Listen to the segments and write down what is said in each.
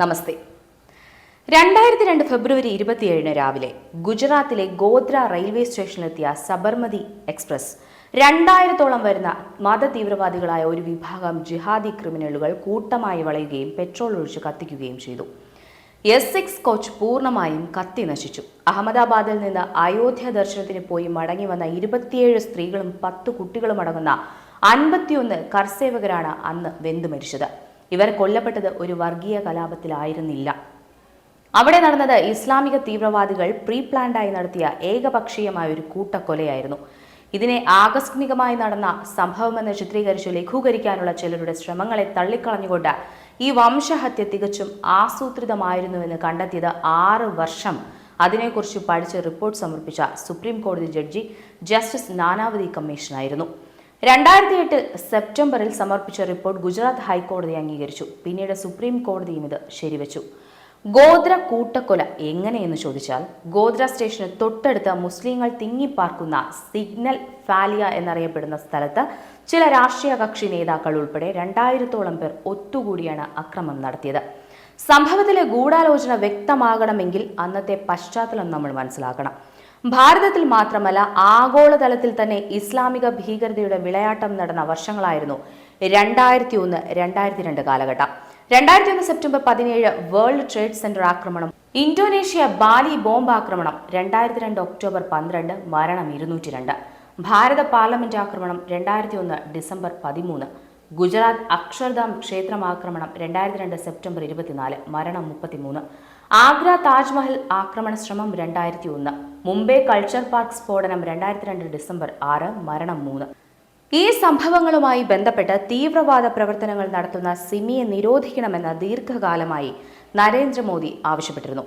നമസ്തേ. 2002 ഫെബ്രുവരി 27 രാവിലെ ഗുജറാത്തിലെ Godhra railway സ്റ്റേഷനിലെത്തിയ Sabarmati express 2000-ഓളം വരുന്ന മതതീവ്രവാദികളായ ഒരു വിഭാഗം ജിഹാദി ക്രിമിനലുകൾ കൂട്ടമായി വളയുകയും പെട്രോൾ ഒഴിച്ച് കത്തിക്കുകയും ചെയ്തു. S6 കോച്ച് പൂർണ്ണമായും കത്തി നശിച്ചു. അഹമ്മദാബാദിൽ നിന്ന് അയോധ്യ ദർശനത്തിന് പോയി മടങ്ങി വന്ന 27 സ്ത്രീകളും 10 കുട്ടികളും അടങ്ങുന്ന 51 കർസേവകരാണ് അന്ന് വെന്തു മരിച്ചത്. ഇവർ കൊല്ലപ്പെട്ടത് ഒരു വർഗീയ കലാപത്തിലായിരുന്നില്ല. അവിടെ നടന്നത് ഇസ്ലാമിക തീവ്രവാദികൾ പ്രീ പ്ലാൻഡായി നടത്തിയ ഏകപക്ഷീയമായ ഒരു കൂട്ടക്കൊലയായിരുന്നു. ഇതിനെ ആകസ്മികമായി നടന്ന സംഭവമെന്ന് ചിത്രീകരിച്ച് ലഘൂകരിക്കാനുള്ള ചിലരുടെ ശ്രമങ്ങളെ തള്ളിക്കളഞ്ഞുകൊണ്ട് ഈ വംശഹത്യ തികച്ചും ആസൂത്രിതമായിരുന്നുവെന്ന് കണ്ടെത്തിയത് 6 വർഷം അതിനെക്കുറിച്ച് പഠിച്ച് റിപ്പോർട്ട് സമർപ്പിച്ച സുപ്രീം കോടതി ജഡ്ജി ജസ്റ്റിസ് നാനാവതി കമ്മീഷനായിരുന്നു. 2008 സെപ്റ്റംബറിൽ സമർപ്പിച്ച റിപ്പോർട്ട് ഗുജറാത്ത് ഹൈക്കോടതി അംഗീകരിച്ചു. പിന്നീട് സുപ്രീം കോടതിയും ഇത് ശരിവച്ചു. ഗോദ്ര കൂട്ടക്കൊല എങ്ങനെയെന്ന് ചോദിച്ചാൽ, ഗോദ്ര സ്റ്റേഷന് തൊട്ടടുത്ത് മുസ്ലിങ്ങൾ തിങ്ങിപ്പാർക്കുന്ന സിഗ്നൽ ഫാലിയ എന്നറിയപ്പെടുന്ന സ്ഥലത്ത് ചില രാഷ്ട്രീയ കക്ഷി നേതാക്കൾ ഉൾപ്പെടെ 2000-ഓളം പേർ ഒത്തുകൂടിയാണ് അക്രമം നടത്തിയത്. സംഭവത്തിലെ ഗൂഢാലോചന വ്യക്തമാകണമെങ്കിൽ അന്നത്തെ പശ്ചാത്തലം നമ്മൾ മനസ്സിലാക്കണം. ഭാരതത്തിൽ മാത്രമല്ല ആഗോളതലത്തിൽ തന്നെ ഇസ്ലാമിക ഭീകരതയുടെ വിളയാട്ടം നടന്ന വർഷങ്ങളായിരുന്നു 2001-2002 കാലഘട്ടം. 2001 സെപ്റ്റംബർ 17 വേൾഡ് ട്രേഡ് സെന്റർ ആക്രമണം, ഇന്തോനേഷ്യ ബാലി ബോംബ് ആക്രമണം, 2002 ഒക്ടോബർ 12 മരണം 202, ഭാരത പാർലമെന്റ് ആക്രമണം 2001 ഡിസംബർ 13, ഗുജറാത്ത് അക്ഷർധാം ക്ഷേത്രം ആക്രമണം 2002 സെപ്റ്റംബർ 24 മരണം 33, ആഗ്ര താജ്മഹൽ ആക്രമണ ശ്രമം 2001, മുംബൈ കൾച്ചർ പാർക്ക് സ്ഫോടനം 2002 ഡിസംബർ 6 മരണം 3. ഈ സംഭവങ്ങളുമായി ബന്ധപ്പെട്ട് തീവ്രവാദ പ്രവർത്തനങ്ങൾ നടത്തുന്ന സിമിയെ നിരോധിക്കണമെന്ന് ദീർഘകാലമായി നരേന്ദ്രമോദി ആവശ്യപ്പെട്ടിരുന്നു.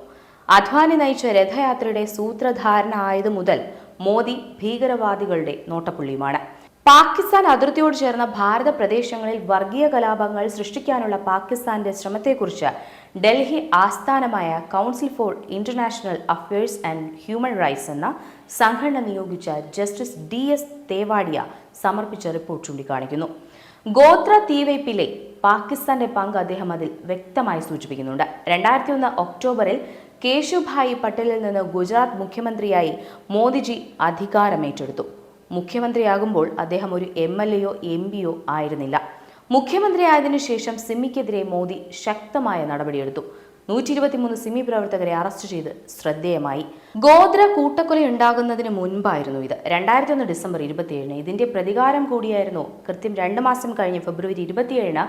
അദ്വാനി നയിച്ച രഥയാത്രയുടെ സൂത്രധാരന ആയതു മുതൽ മോദി ഭീകരവാദികളുടെ നോട്ടപ്പുള്ളിയുമാണ്. പാകിസ്ഥാൻ അതിർത്തിയോട് ചേർന്ന ഭാരത പ്രദേശങ്ങളിൽ വർഗീയ കലാപങ്ങൾ സൃഷ്ടിക്കാനുള്ള പാകിസ്ഥാന്റെ ശ്രമത്തെക്കുറിച്ച് ഡൽഹി ആസ്ഥാനമായ council for international affairs and human rights എന്ന സംഘടന നിയോഗിച്ച ജസ്റ്റിസ് DS തേവാഡിയ സമർപ്പിച്ച റിപ്പോർട്ട് ചൂണ്ടിക്കാണിക്കുന്നു. ഗോത്ര തീവയ്പിലെ പാകിസ്ഥാന്റെ പങ്ക് അദ്ദേഹം അതിൽ വ്യക്തമായി സൂചിപ്പിക്കുന്നുണ്ട്. 2001 ഒക്ടോബറിൽ കേശുഭായി പട്ടേലിൽ നിന്ന് ഗുജറാത്ത് മുഖ്യമന്ത്രിയായി മോദിജി അധികാരമേറ്റെടുത്തു. മുഖ്യമന്ത്രിയാകുമ്പോൾ അദ്ദേഹം ഒരു MLAയോ MPയോ ആയിരുന്നില്ല. മുഖ്യമന്ത്രിയായതിനു ശേഷം സിമിക്കെതിരെ മോദി ശക്തമായ നടപടിയെടുത്തു. 123 സിമി പ്രവർത്തകരെ അറസ്റ്റ് ചെയ്ത് ശ്രദ്ധേയമായി. ഗോദ്ര കൂട്ടക്കൊലയുണ്ടാകുന്നതിന് മുൻപായിരുന്നു ഇത്. 2001 ഡിസംബർ 27 ഇതിന്റെ പ്രതികാരം കൂടിയായിരുന്നു കൃത്യം 2 മാസം കഴിഞ്ഞ് ഫെബ്രുവരി 27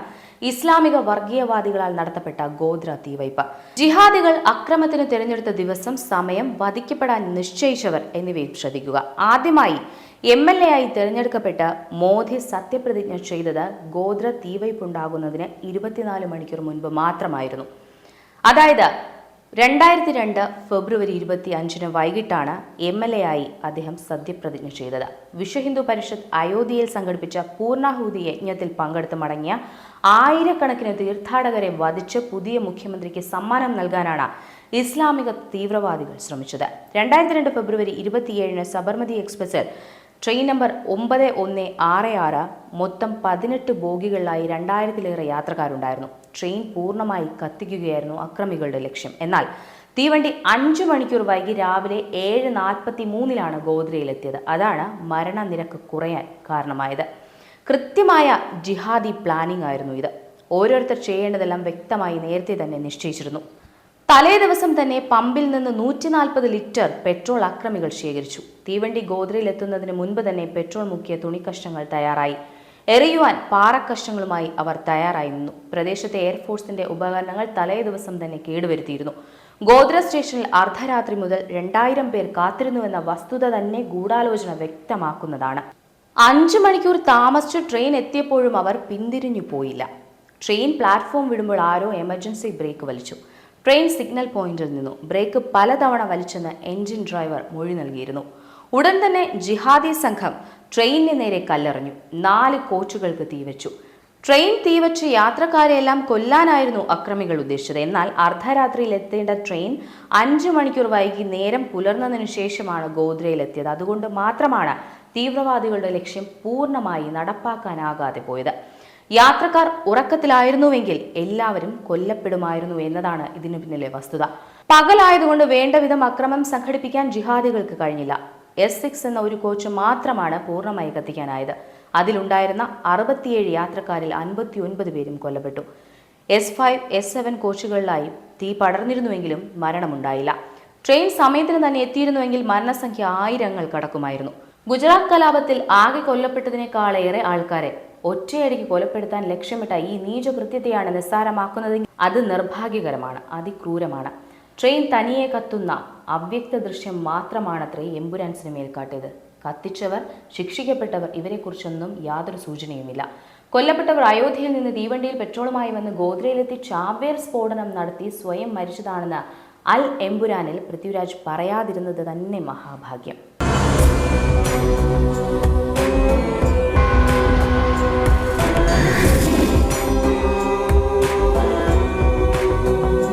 ഇസ്ലാമിക വർഗീയവാദികളാൽ നടത്തപ്പെട്ട ഗോദ്ര തീവയ്പ്. ജിഹാദികൾ അക്രമത്തിന് തിരഞ്ഞെടുത്ത ദിവസം, സമയം, വധിക്കപ്പെടാൻ നിശ്ചയിച്ചവർ എന്നിവയിൽ ശ്രദ്ധിക്കുക. ആദ്യമായി MLA ആയി തിരഞ്ഞെടുക്കപ്പെട്ട മോദി സത്യപ്രതിജ്ഞ ചെയ്തത് ഗോദ്ര തീവയ്പുണ്ടാകുന്നതിന് 24 മണിക്കൂർ മുൻപ് മാത്രമായിരുന്നു. അതായത് 2002 ഫെബ്രുവരി 25 വൈകിട്ടാണ് MLA ആയി അദ്ദേഹം സത്യപ്രതിജ്ഞ ചെയ്തത്. വിശ്വ ഹിന്ദു പരിഷത്ത് അയോധ്യയിൽ സംഘടിപ്പിച്ച പൂർണ്ണാഹുതി യജ്ഞത്തിൽ പങ്കെടുത്ത് മടങ്ങിയ ആയിരക്കണക്കിന് തീർത്ഥാടകരെ വധിച്ച് പുതിയ മുഖ്യമന്ത്രിക്ക് സമ്മാനം നൽകാനാണ് ഇസ്ലാമിക തീവ്രവാദികൾ ശ്രമിച്ചത്. 2002 ഫെബ്രുവരി 27 സബർമതി എക്സ്പ്രസിൽ ട്രെയിൻ നമ്പർ 9166 മൊത്തം 18 ബോഗികളിലായി 2000-ലേറെ യാത്രക്കാരുണ്ടായിരുന്നു. ട്രെയിൻ പൂർണ്ണമായി കത്തിക്കുകയായിരുന്നു അക്രമികളുടെ ലക്ഷ്യം. എന്നാൽ തീവണ്ടി 5 മണിക്കൂർ വൈകി രാവിലെ 7:43 ഗോദ്രയിലെത്തിയത്. അതാണ് മരണനിരക്ക് കുറയാൻ കാരണമായത്. കൃത്യമായ ജിഹാദി പ്ലാനിംഗ് ആയിരുന്നു ഇത്. ഓരോരുത്തർ ചെയ്യേണ്ടതെല്ലാം വ്യക്തമായി നേരത്തെ തന്നെ നിശ്ചയിച്ചിരുന്നു. തലേ ദിവസം തന്നെ പമ്പിൽ നിന്ന് 140 ലിറ്റർ പെട്രോൾ അക്രമികൾ ശേഖരിച്ചു. തീവണ്ടി ഗോദ്രയിലെത്തുന്നതിന് മുൻപ് തന്നെ പെട്രോൾ മുക്കിയ തുണിക്കഷ്ണങ്ങൾ തയ്യാറായി. എറിയുവാൻ പാറക്കഷ്ണങ്ങളുമായി അവർ തയ്യാറായി നിന്നു. പ്രദേശത്തെ എയർഫോഴ്സിന്റെ ഉപകരണങ്ങൾ തലേ ദിവസം തന്നെ കേടുവരുത്തിയിരുന്നു. ഗോദ്ര സ്റ്റേഷനിൽ അർദ്ധരാത്രി മുതൽ 2000 പേർ കാത്തിരുന്നുവെന്ന വസ്തുത തന്നെ ഗൂഢാലോചന വ്യക്തമാക്കുന്നതാണ്. 5 മണിക്കൂർ താമസിച്ച് ട്രെയിൻ എത്തിയപ്പോഴും അവർ പിന്തിരിഞ്ഞു പോയില്ല. ട്രെയിൻ പ്ലാറ്റ്ഫോം വിടുമ്പോൾ ആരോ എമർജൻസി ബ്രേക്ക് വലിച്ചു. ട്രെയിൻ സിഗ്നൽ പോയിന്റിൽ നിന്നു. ബ്രേക്ക് പലതവണ വലിച്ചെന്ന് എൻജിൻ ഡ്രൈവർ മൊഴി നൽകിയിരുന്നു. ഉടൻ തന്നെ ജിഹാദി സംഘം ട്രെയിനിന് നേരെ കല്ലെറിഞ്ഞു. 4 കോച്ചുകൾക്ക് തീവച്ചു. ട്രെയിൻ തീവച്ച് യാത്രക്കാരെയെല്ലാം കൊല്ലാനായിരുന്നു അക്രമികൾ ഉദ്ദേശിച്ചത്. എന്നാൽ അർദ്ധരാത്രിയിൽ എത്തേണ്ട ട്രെയിൻ 5 മണിക്കൂർ വൈകി നേരം പുലർന്നതിനു ശേഷമാണ് ഗോദ്രയിലെത്തിയത്. അതുകൊണ്ട് മാത്രമാണ് തീവ്രവാദികളുടെ ലക്ഷ്യം പൂർണ്ണമായി നടപ്പാക്കാനാകാതെ പോയത്. യാത്രക്കാർ ഉറക്കത്തിലായിരുന്നുവെങ്കിൽ എല്ലാവരും കൊല്ലപ്പെടുമായിരുന്നു എന്നതാണ് ഇതിനു പിന്നിലെ വസ്തുത. പകലായതുകൊണ്ട് വേണ്ടവിധം അക്രമം സംഘടിപ്പിക്കാൻ ജിഹാദികൾക്ക് കഴിഞ്ഞില്ല. S6 എന്ന ഒരു കോച്ച് മാത്രമാണ് പൂർണ്ണമായി കത്തിക്കാനായത്. അതിലുണ്ടായിരുന്ന 67 യാത്രക്കാരിൽ 59 പേരും കൊല്ലപ്പെട്ടു. S5, S7 കോച്ചുകളിലായി തീ പടർന്നിരുന്നുവെങ്കിലും മരണമുണ്ടായില്ല. ട്രെയിൻ സമയത്തിന് തന്നെ എത്തിയിരുന്നുവെങ്കിൽ മരണസംഖ്യ ആയിരങ്ങൾ കടക്കുമായിരുന്നു. ഗുജറാത്ത് കലാപത്തിൽ ആകെ കൊല്ലപ്പെട്ടതിനേക്കാളേറെ ആൾക്കാരെ ഒറ്റയടിക്ക് കൊലപ്പെടുത്താൻ ലക്ഷ്യമിട്ട ഈ നീചകൃത്യത്തെയാണ് നിസ്സാരമാക്കുന്നതെങ്കിൽ അത് നിർഭാഗ്യകരമാണ്, അതിക്രൂരമാണ്. ട്രെയിൻ തനിയെ കത്തുന്ന അവ്യക്ത ദൃശ്യം മാത്രമാണത്രേ എമ്പുരാൻ സിനിമയിൽ കാട്ടിയത്. കത്തിച്ചവർ, ശിക്ഷിക്കപ്പെട്ടവർ ഇവരെക്കുറിച്ചൊന്നും യാതൊരു സൂചനയുമില്ല. കൊല്ലപ്പെട്ടവർ അയോധ്യയിൽ നിന്ന് തീവണ്ടിയിൽ പെട്രോളുമായി വന്ന് ഗോദ്രയിലെത്തി ചാവേർ സ്ഫോടനം നടത്തി സ്വയം മരിച്ചതാണെന്ന് അൽ എമ്പുരാനിൽ പൃഥ്വിരാജ് പറയാതിരുന്നത് തന്നെ മഹാഭാഗ്യം.